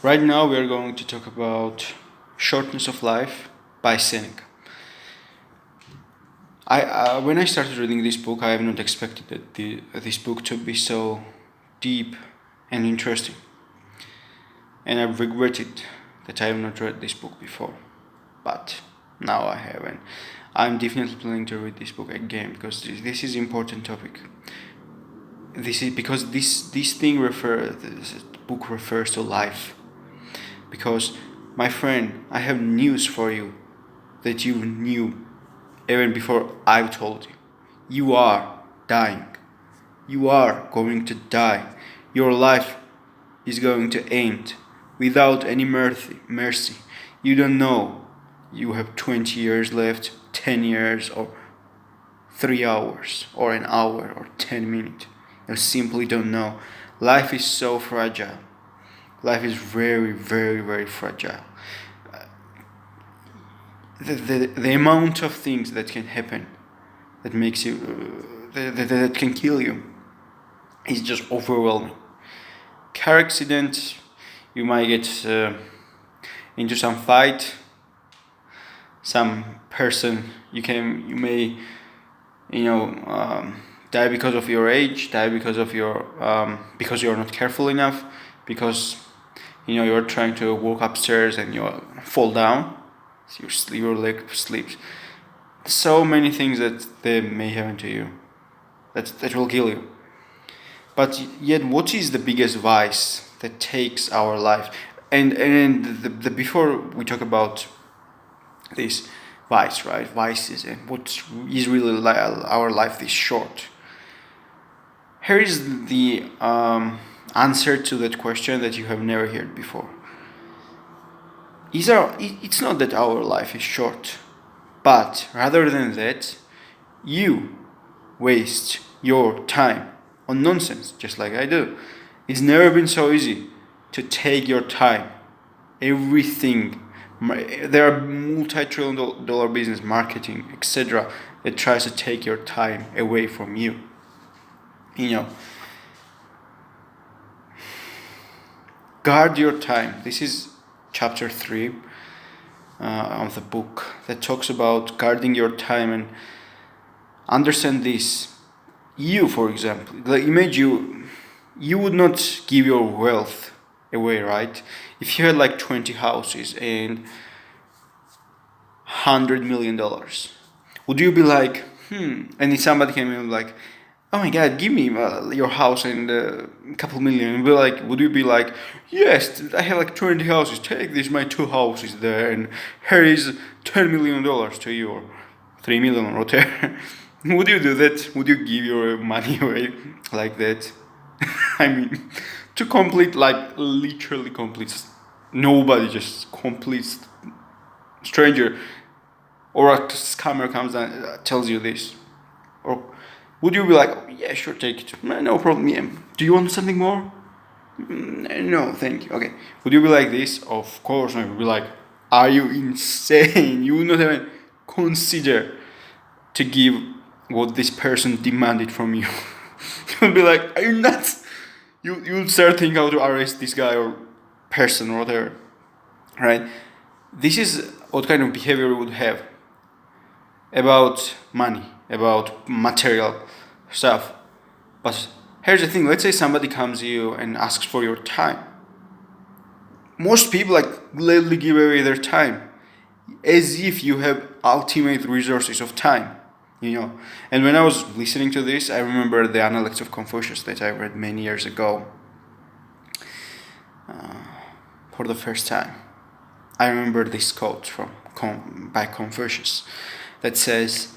Right now, we are going to talk about Shortness of Life by Seneca. When I started reading this book, I have not expected this book to be so deep and interesting. And I regretted that I have not read this book before. But now I have, and I'm definitely planning to read this book again because this is important topic. This is because this book refers to life. Because, my friend, I have news for you that you knew even before I told you. You are dying. You are going to die. Your life is going to end without any mercy. You don't know. You have 20 years left, 10 years, or 3 hours, or an hour, or 10 minutes. You simply don't know. Life is so fragile. Life is very, very, very fragile. The amount of things that can happen that makes you that can kill you is just overwhelming. Car accident, you might get into some fight. Some person you may die because of your age, die because of your because you're not careful enough, because you're trying to walk upstairs and you fall down, so your leg slips. So many things that they may happen to you that will kill you. But yet, what is the biggest vice that takes our life? And the before we talk about this vice, right? Vices and what is really our life this short. Here is the answer to that question that you have never heard before. It's not that our life is short, but rather than that, you waste your time on nonsense, just like I do. It's never been so easy to take your time. Everything. There are multi-trillion-dollar business, marketing, etc., that tries to take your time away from you. Guard your time. This is chapter 3 of the book that talks about guarding your time. And understand this. You, for example, imagine you would not give your wealth away, right? If you had like 20 houses and $100 million, would you be like, and if somebody came in like, oh my god, give me your house and a couple million, would you be like, yes, I have like 20 houses, take this, my 2 houses there, and here is $10 million to you, or 3 million or whatever? Would you do that? Would you give your money away like that? I mean, to complete, like literally complete, nobody, just complete stranger, or a scammer comes and tells you this, or would you be like, oh, yeah, sure, take it, no problem, yeah. Do you want something more? No, thank you. Okay. Would you be like this? Of course not. You would be like, are you insane? You would not even consider to give what this person demanded from you. You would be like, are you nuts? You would start thinking how to arrest this guy or person or whatever, right? This is what kind of behavior we would have about money, about material stuff. But here's the thing, let's say somebody comes to you and asks for your time. Most people gladly give away their time as if you have ultimate resources of time, And when I was listening to this, I remember the Analects of Confucius that I read many years ago for the first time. I remember this quote by Confucius that says,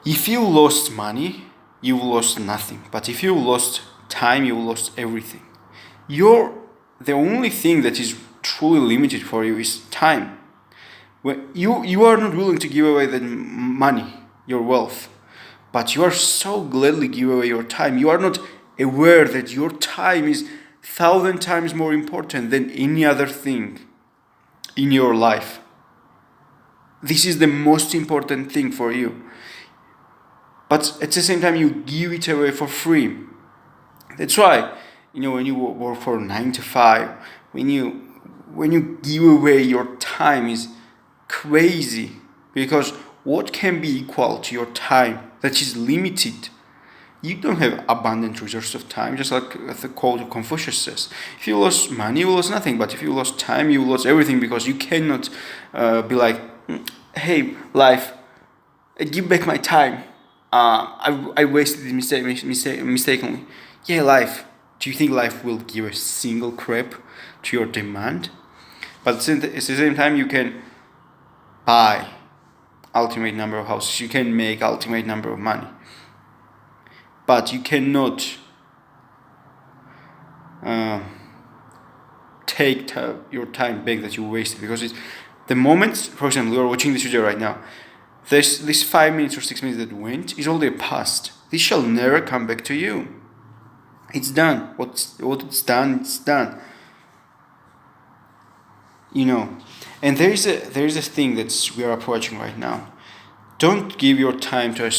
if you lost money, you lost nothing. But if you lost time, you lost everything. The only thing that is truly limited for you is time. When you are not willing to give away the money, your wealth, but you are so gladly give away your time. You are not aware that your time is 1,000 times more important than any other thing in your life. This is the most important thing for you. But at the same time, you give it away for free. That's why when you work for 9 to 5, when you give away your time is crazy, because what can be equal to your time that is limited? You don't have abundant resources of time, just like the quote of Confucius says. If you lose money, you lose nothing, but if you lose time, you lose everything, because you cannot be like, hey, life, give back my time. I wasted it mistakenly. Yeah, life. Do you think life will give a single crap to your demand? But at the same time, you can buy ultimate number of houses. You can make ultimate number of money. But you cannot take your time back that you wasted, because it's the moment. For example, you are watching this video right now. This 5 minutes or 6 minutes that went is already past. This shall never come back to you. It's done. What it's done, it's done. And there is a thing that we are approaching right now. Don't give your time to a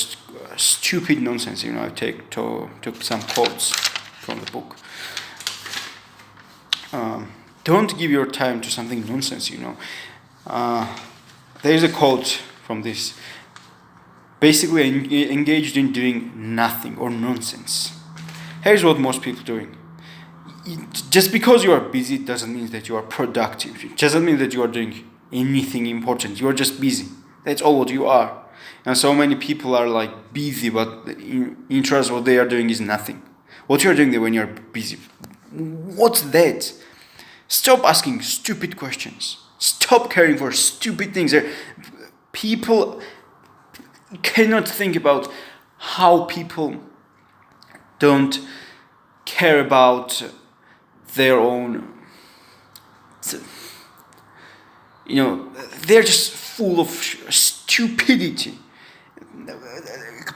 stupid nonsense. I took some quotes from the book. Don't give your time to something nonsense. There is a quote from this. Basically, engaged in doing nothing or nonsense. Here's what most people are doing. Just because you are busy doesn't mean that you are productive. It doesn't mean that you are doing anything important. You are just busy. That's all what you are. And so many people are like busy, but in truth, what they are doing is nothing. What you are doing there when you are busy, what's that? Stop asking stupid questions. Stop caring for stupid things. People cannot think about how people don't care about their own. They're just full of stupidity.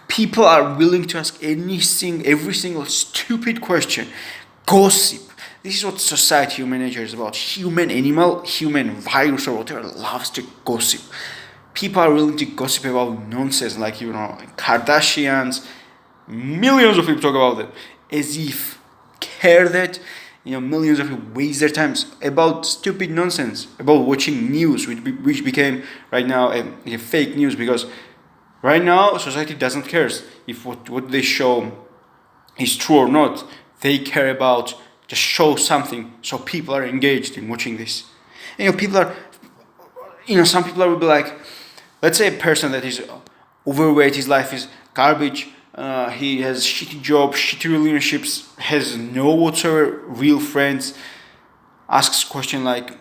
People are willing to ask every single stupid question. Gossip. This is what society, human nature is about. Human animal, human virus, or whatever loves to gossip. People are willing to gossip about nonsense, like Kardashians. Millions of people talk about them as if care that millions of people waste their times about stupid nonsense, about watching news, which became right now a fake news, because right now society doesn't care if what they show is true or not. They care about just show something so people are engaged in watching this. People are, some people will be like, let's say a person that is overweight, his life is garbage, he has shitty job, shitty relationships, has no whatsoever real friends, asks question like,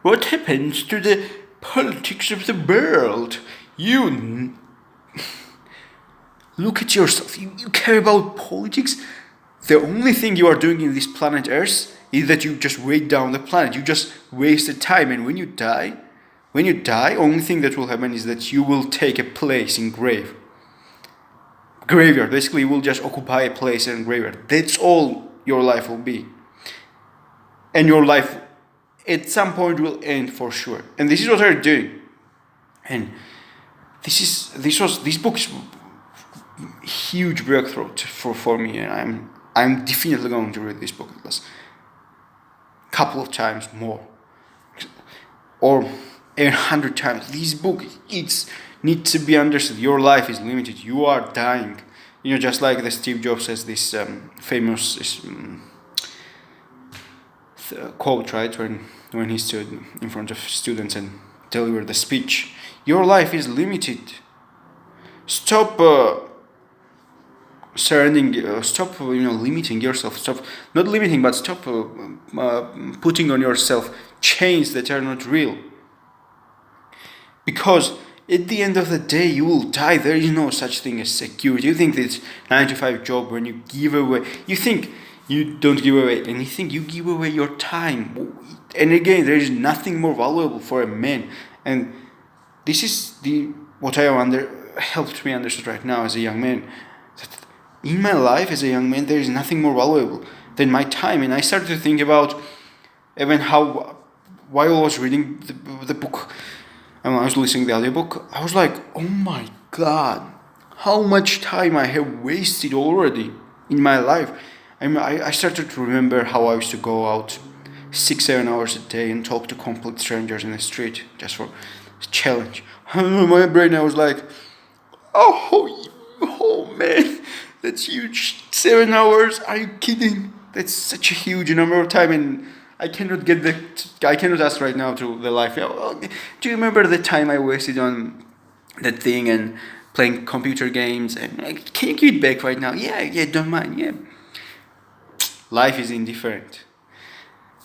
what happens to the politics of the world? You look at yourself. You care about politics? The only thing you are doing in this planet Earth is that you just weigh down the planet. You just wasted time. And when you die, only thing that will happen is that you will take a place in graveyard. Basically, you will just occupy a place in graveyard. That's all your life will be. And your life at some point will end for sure. And this is what they're doing. And this book's huge breakthrough for me, and I'm definitely going to read this book at least a couple of times more, or 100 times. This book, it needs to be understood. Your life is limited. You are dying. Just like the Steve Jobs says this famous quote, right, when he stood in front of students and delivered the speech. Your life is limited. Stop stop limiting yourself. Stop not limiting, but stop putting on yourself chains that are not real. Because at the end of the day, you will die. There is no such thing as security. You think this 9-to-5 job, when you give away, you think you don't give away anything. You give away your time. And again, there is nothing more valuable for a man. And this is what helped me understand right now as a young man. That in my life as a young man, there is nothing more valuable than my time. And I started to think about even while I was reading the book, and I was listening to the audiobook, I was like, oh my God, how much time I have wasted already. in my life. I started to remember how I used to go out 6-7 hours a day and talk to complete strangers in the street just for a challenge. In my brain, I was like, oh man, that's huge. 7 hours? Are you kidding? That's such a huge number of time, and I cannot get the. I cannot ask right now to the life. Do you remember the time I wasted on that thing and playing computer games? And can you give it back right now? Yeah, don't mind. Yeah. Life is indifferent.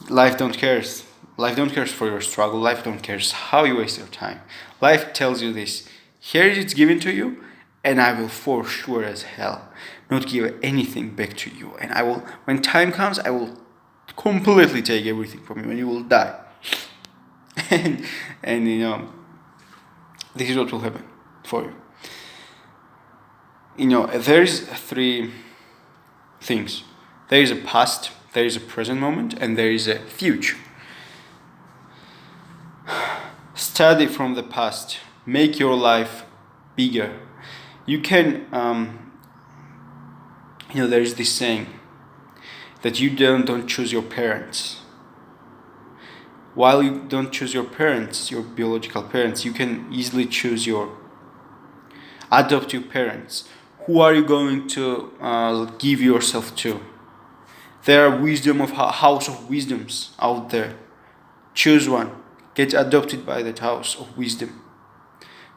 Life don't cares. Life don't cares for your struggle. Life don't cares how you waste your time. Life tells you this. Here it's given to you, and I will for sure as hell not give anything back to you. And I will, when time comes, I will completely take everything from you, and you will die. and this is what will happen for you. There's three things. There is a past, there is a present moment, and there is a future. Study from the past. Make your life bigger. You can, there is this saying that you don't choose your parents. While you don't choose your parents, your biological parents, you can easily choose your adoptive parents. Who are you going to give yourself to? There are wisdom of house of wisdoms out there. Choose one. Get adopted by that house of wisdom.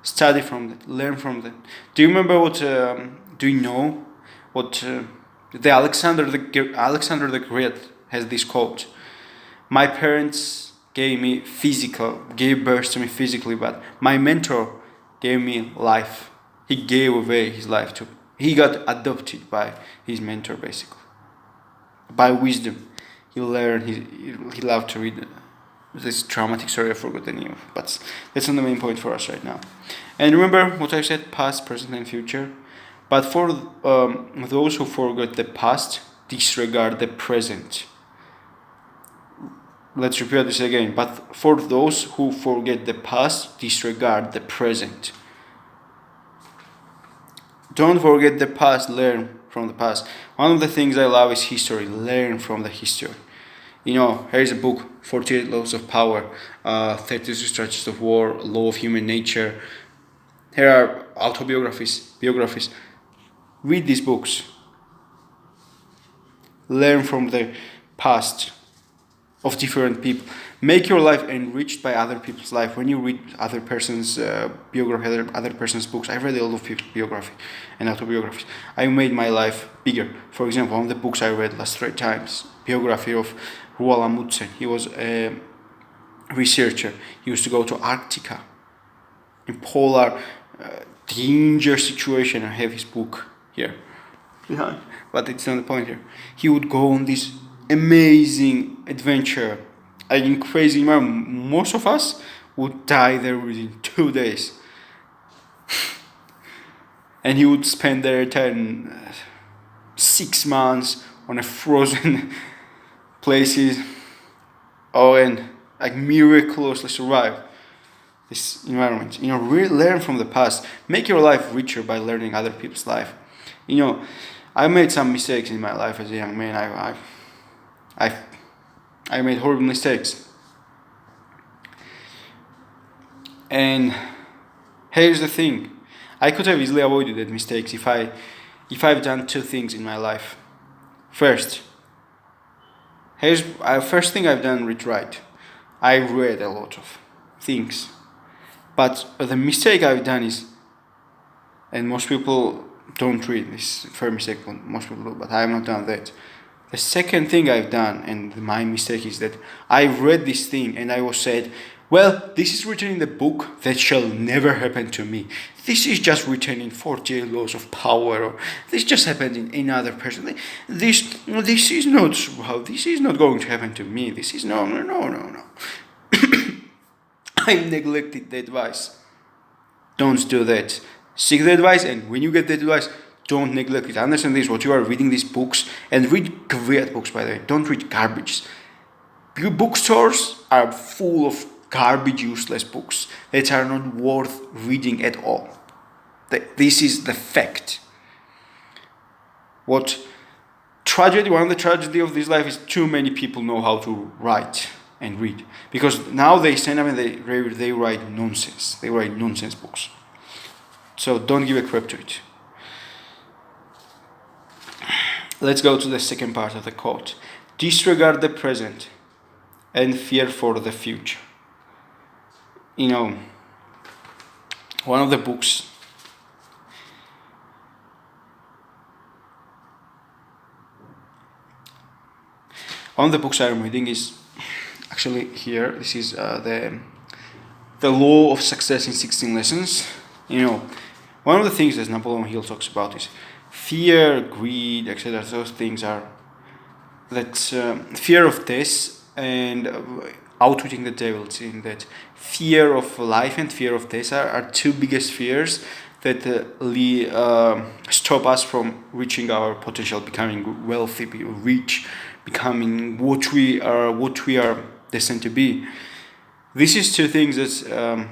Study from that. Learn from that. Do you remember what? Do you know what the Alexander the Great has this quote? My parents gave birth to me physically, but my mentor gave me life. He gave away his life to. He got adopted by his mentor, basically. By wisdom, he learned. He loved to read this traumatic story. I forgot the name of, but that's not the main point for us right now. And remember what I said: past, present, and future. But for those who forget the past, disregard the present. Let's repeat this again. But for those who forget the past, disregard the present. Don't forget the past, learn from the past. One of the things I love is history. Learn from the history. Here's a book, 48 Laws of Power, 32 Strategies of War, Law of Human Nature. Here are biographies. Read these books. Learn from the past of different people. Make your life enriched by other people's life. When you read other person's biography, other person's books, I read a lot of people's biography and autobiographies. I made my life bigger. For example, one of the books I read last 3 times, biography of Roald Amundsen. He was a researcher. He used to go to Arctica, in polar danger situation. I have his book here behind, but it's not the point here. He would go on this amazing adventure. In crazy environment. Most of us would die there within 2 days. And he would spend there 6 months on a frozen places. And miraculously survive this environment. Really learn from the past. Make your life richer by learning other people's life. I made some mistakes in my life as a young man. I made horrible mistakes. And here's the thing. I could have easily avoided that mistakes if I've done 2 things in my life. First thing I've done right. I read a lot of things. But the mistake I've done is, and most people don't read, this fair mistake, most people do, but I have not done that. The second thing I've done, and my mistake, is that I read this thing and I was said, well, this is written in the book that shall never happen to me. This is just written in 48 Laws of Power, or this just happened in another person. This is not how. This is not going to happen to me. This is no. I neglected the advice. Don't do that. Seek the advice, and when you get the advice, don't neglect it. Understand this, what you are reading these books, and read great books, by the way. Don't read garbage. Bookstores are full of garbage, useless books that are not worth reading at all. This is the fact. What one of the tragedy of this life is too many people know how to write and read. Because now they stand up and they write nonsense. They write nonsense books. So don't give a crap to it. Let's go to the second part of the quote. Disregard the present and fear for the future. You know, one of the books I'm reading is actually here. This is the law of success in 16 lessons. You know, one of the things that Napoleon Hill talks about is fear, greed, etc. Those things are that fear of death and outwitting the devil. Saying that fear of life and fear of death are two biggest fears that stop us from reaching our potential, becoming wealthy, rich, becoming what we are destined to be. This is two things that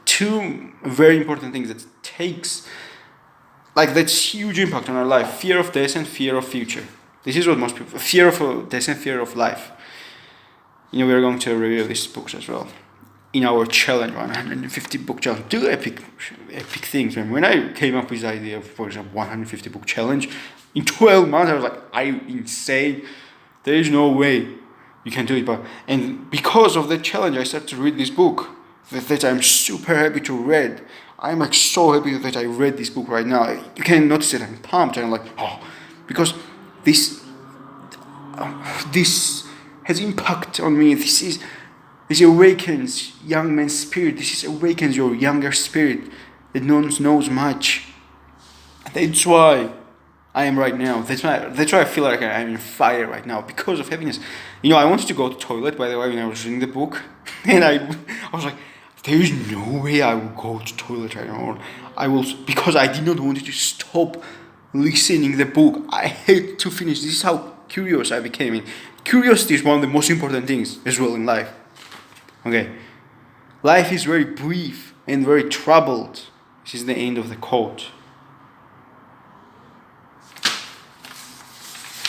two very important things that takes that's huge impact on our life: fear of death and fear of future. This is what most people fear of death and fear of life. You know, we are going to review these books as well in our challenge, 150 book challenge. Do epic things. When I came up with the idea of, for example, 150 book challenge in 12 months, I was like, I'm insane. There is no way you can do it. And because of the challenge, I started to read this book that I'm super happy to read. I'm like so happy that I read this book right now. You can notice that I'm pumped. I'm like, because this has impact on me. This awakens young man's spirit. This awakens your younger spirit that no one knows much. That's why I am right now. That's why I feel like I'm in fire right now, because of happiness. You know, I wanted to go to the toilet, by the way, when I was reading the book, and I was like, there is no way I will go to the toilet right now. Because I did not want to stop listening the book. I had to finish. This is how curious I became. Curiosity is one of the most important things as well in life. Okay. Life is very brief and very troubled. This is the end of the quote.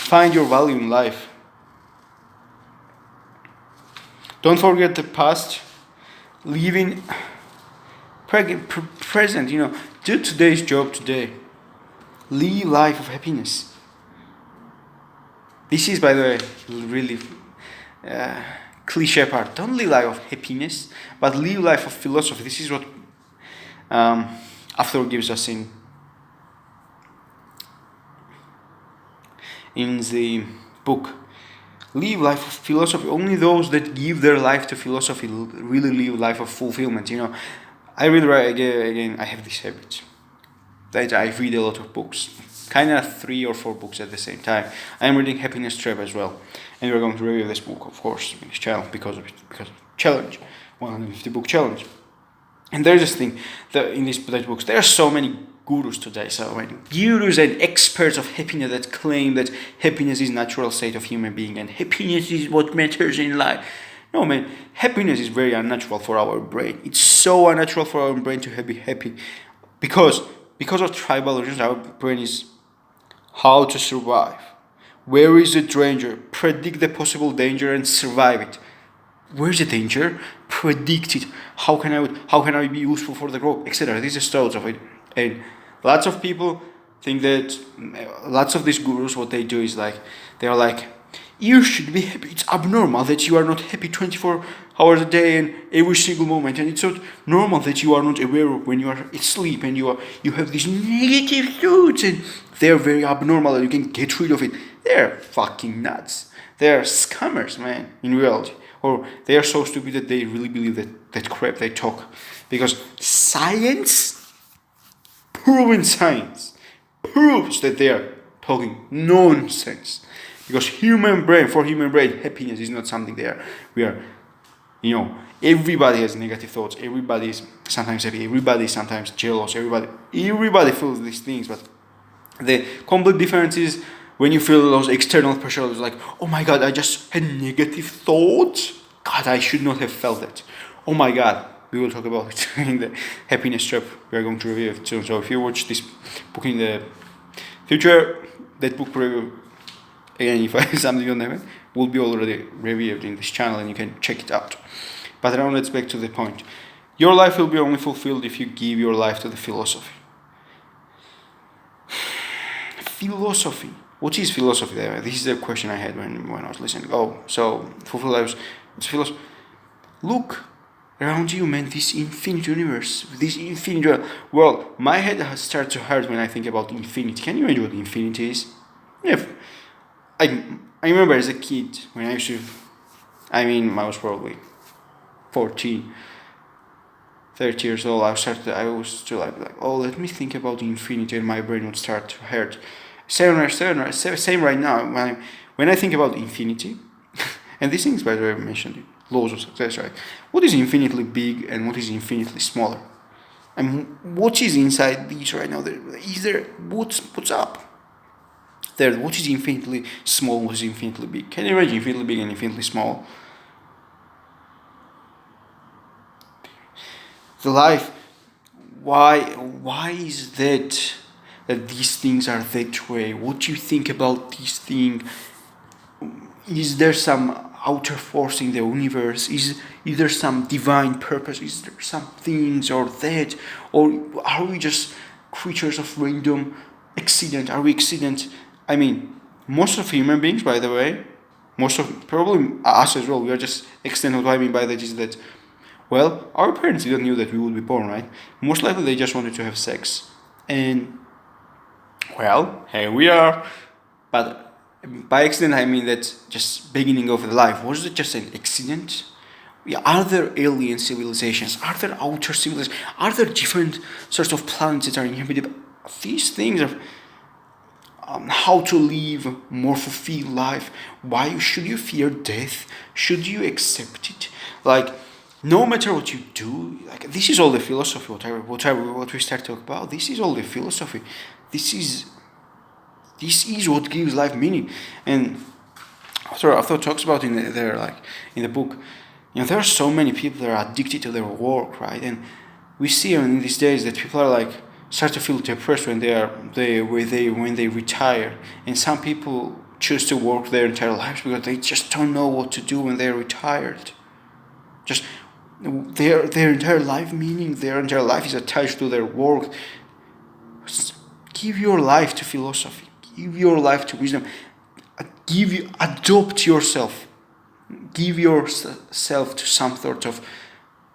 Find your value in life. Don't forget the past. Live in present. You know, do today's job today. Live life of happiness. This is, by the way, really cliche part. Don't live life of happiness, but live life of philosophy. This is what After gives us in the book. Live life of philosophy. Only those that give their life to philosophy really live life of fulfillment. You know, I really again. I have this habit that I read a lot of books, kind of 3 or 4 books at the same time. I am reading Happiness Trap as well, and we're going to review this book, of course, in this channel because of challenge, 150 book challenge. And there's this thing that in these books there are so many gurus today, so many gurus and experts of happiness that claim that happiness is natural state of human being and happiness is what matters in life. No, man, happiness is very unnatural for our brain. It's so unnatural for our brain to be happy because of tribal origins. Our brain is how to survive. Where is the danger? Predict the possible danger and survive it. Where's the danger? Predict it. How can I be useful for the group, etc. This is thoughts of it. And lots of people think that lots of these gurus, what they do is they are like, you should be happy. It's abnormal that you are not happy 24 hours a day and every single moment, and it's not normal that you are not aware of when you are asleep and you have these negative thoughts, and they're very abnormal and you can get rid of it. They're fucking nuts. They're scammers, man, in reality. Or they are so stupid that they really believe that crap they talk. Because proven science, proves that they are talking nonsense. Because for human brain, happiness is not something everybody has negative thoughts. Everybody is sometimes happy. Everybody is sometimes jealous. Everybody feels these things. But the complete difference is when you feel those external pressures, like, oh my God, I just had negative thoughts. God, I should not have felt that. Oh my God, we will talk about it in the Happiness Trap. We are going to review it soon. So if you watch this book in the future, that book review Again, if I have something on it, will be already reviewed in this channel and you can check it out. But now let's back to the point. Your life will be only fulfilled if you give your life to the philosophy. Philosophy. What is philosophy? This is the question I had when I was listening. Oh, so fulfill lives. What's philosophy? Look around you, man. This infinite universe, this infinite. Well, my head has started to hurt when I think about infinity. Can you imagine what infinity is? Yeah, I remember as a kid when I used to. I was probably 14, 30 years old. I was still like, oh, let me think about infinity, and my brain would start to hurt. Same right now. When I think about infinity, and these things, by the way, I mentioned it, laws of success, right? What is infinitely big and what is infinitely smaller? And what is inside these right now? What's up? What is infinitely small? What is infinitely big? Can you imagine infinitely big and infinitely small? The life. Why is that these things are that way? What do you think about these things? Is there some outer force in the universe? Is there some divine purpose? Is there some things or that? Or are we just creatures of random accident? Are we accident? Most of human beings, by the way, most of probably us as well, we are just accident. What I mean by that is that, well, our parents didn't know that we would be born, right? Most likely they just wanted to have sex. And, well, here we are. But by accident, I mean that just beginning of the life. Was it just an accident? Are there alien civilizations? Are there outer civilizations? Are there different sorts of planets that are inhabited? These things are how to live more fulfilled life. Why should you fear death? Should you accept it? Like, no matter what you do, like this is all the philosophy. What we start to talk about. This is all the philosophy. This is what gives life meaning. And author talks about in the book. There are so many people that are addicted to their work, right? And we see in these days that people are like start to feel depressed when they retire, and some people choose to work their entire lives because they just don't know what to do when they're retired. Just their entire life meaning, their entire life is attached to their work. Give your life to philosophy. Give your life to wisdom. Adopt yourself. Give yourself to some sort of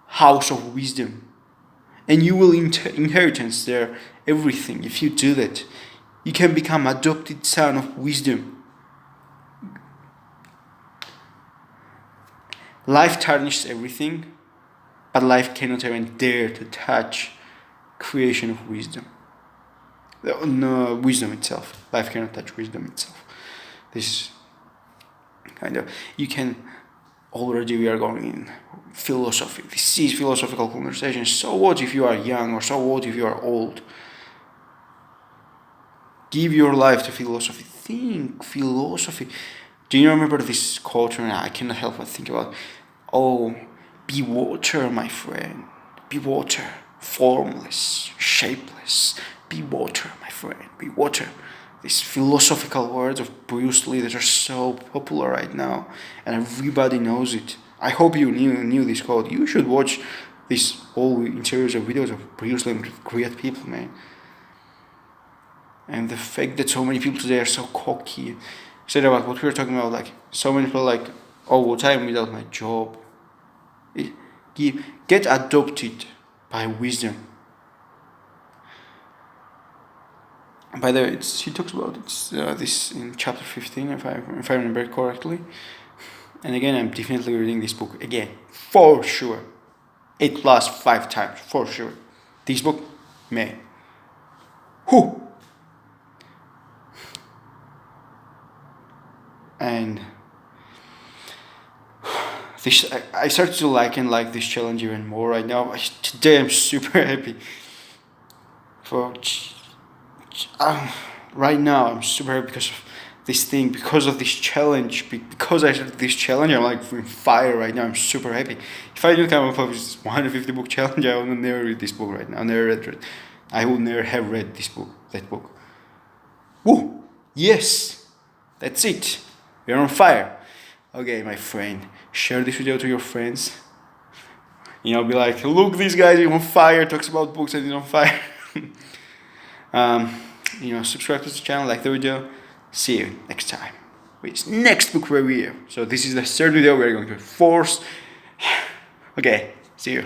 house of wisdom. And you will inheritance there everything. If you do that, you can become adopted son of wisdom. Life tarnishes everything, but life cannot even dare to touch creation of wisdom. No, wisdom itself. Life cannot touch wisdom itself. This kind of, you can, already we are going in philosophy. This is philosophical conversation. So what if you are young, or so what if you are old? Give your life to philosophy. Think philosophy. Do you remember this quote? I cannot help but think about, oh, be water, my friend. Be water. Formless, shapeless. Be water, my friend. Be water. These philosophical words of Bruce Lee that are so popular right now, and everybody knows it. I hope you knew this quote. You should watch these all interviews or videos of Bruce Lee with great people, man. And the fact that so many people today are so cocky. Said about what we were talking about, like so many people like, oh, what I'm without my job. Get adopted by wisdom. By the way, he talks about this in chapter 15, if I remember correctly. And again, I'm definitely reading this book again, for sure. 8 plus 5 times, for sure. This book, man. Who? And this, I started to like this challenge even more right now. Today I'm super happy. Right now I'm super happy because of this thing, because of this challenge. Because I started this challenge, I'm like on fire right now. I'm super happy. If I didn't come up with this 150 book challenge, I would never read this book right now. I would never have read that book. Woo! Yes! That's it. We're on fire. Okay, my friend, share this video to your friends. Be like, look, this guy is on fire, talks about books and he's on fire. Subscribe to the channel, like the video. See you next time with next book review. So this is the third video. We're going to force. Okay, see you.